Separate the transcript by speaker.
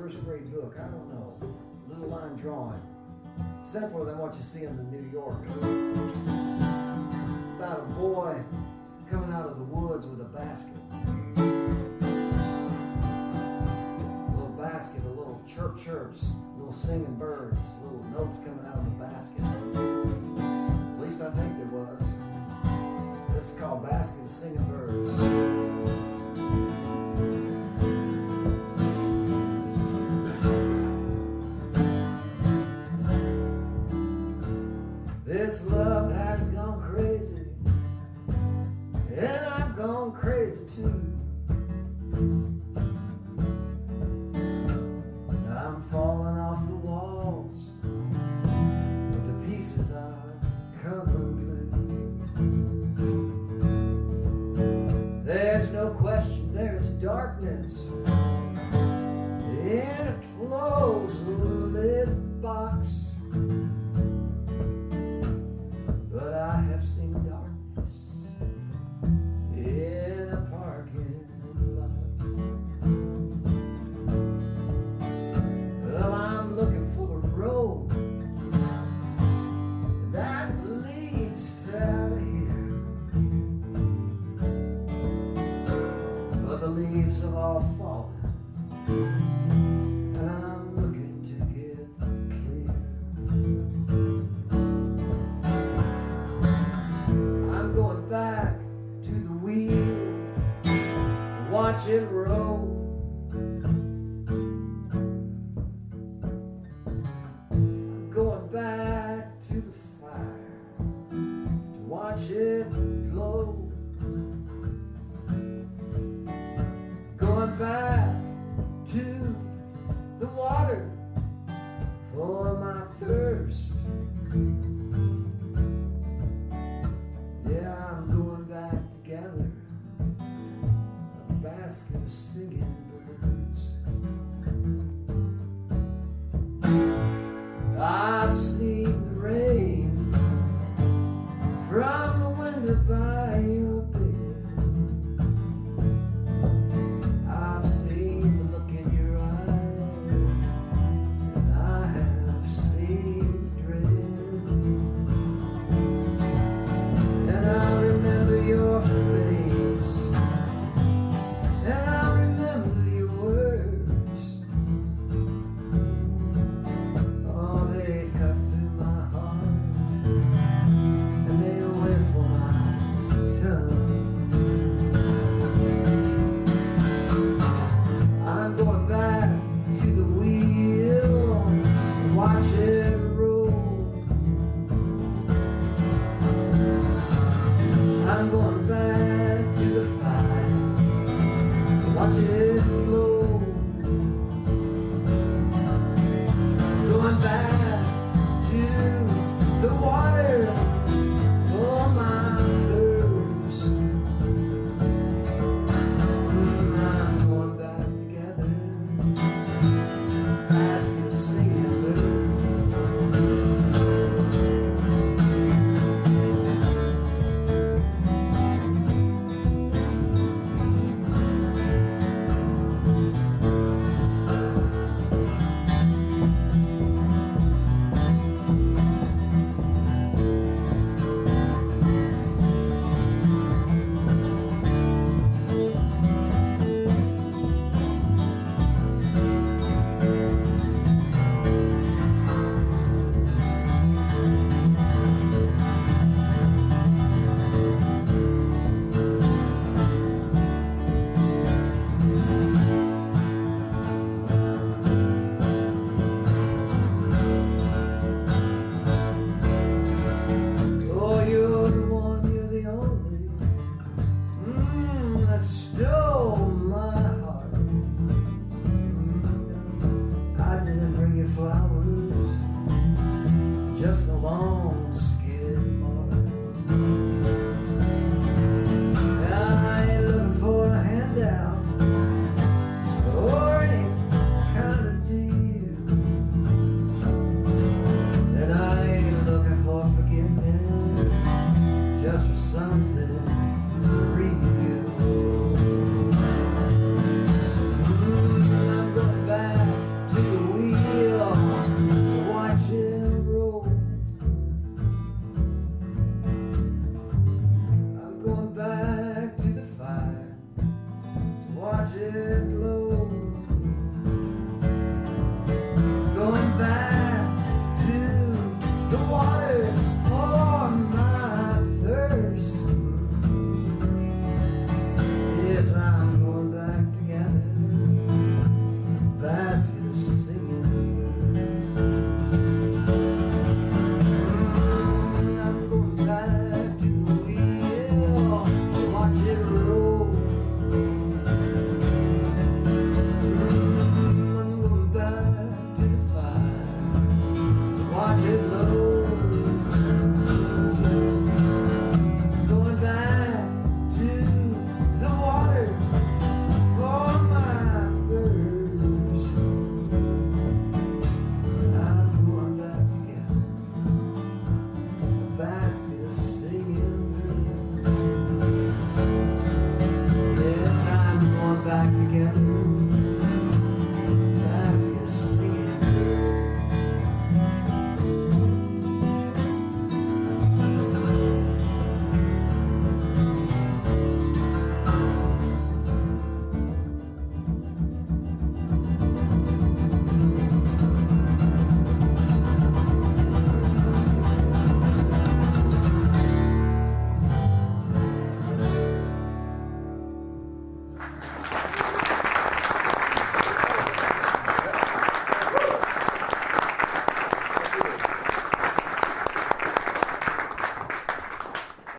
Speaker 1: first grade book, I don't know, little line drawing, simpler than what you see in the New York. It's about a boy coming out of the woods with a basket. A little basket, a little chirp chirps, little singing birds, little notes coming out of the basket. At least I think there was. This is called Basket of Singing Birds. This love has gone crazy, and I've gone crazy too. I'm falling off the walls with the pieces of color blue. There's no question there's darkness in a closed lid box. But I have seen darkness in a parking lot. Well, I'm looking for the road that leads to out of here. But the leaves have all fallen, and I'm looking to get clear. Going back to the wheel to watch it roll. I'm going back to the fire to watch it glow. Going back to the water for my thirst. Yeah, I'm going back to gather a basket of singing birds. I've seen the rain from the window by your bed. I've seen the look in your eye, and I have seen the dread. And I remember your face, and I remember your words. Oh, they cut through my heart, and they went for my tongue. I'm going back to the wheel to watch it roll. I'm going back to the fire to watch it glow. Going back to the water for my thirst. I'm going back together, basket singing birds. That stole my heart. I didn't bring you flowers, just a long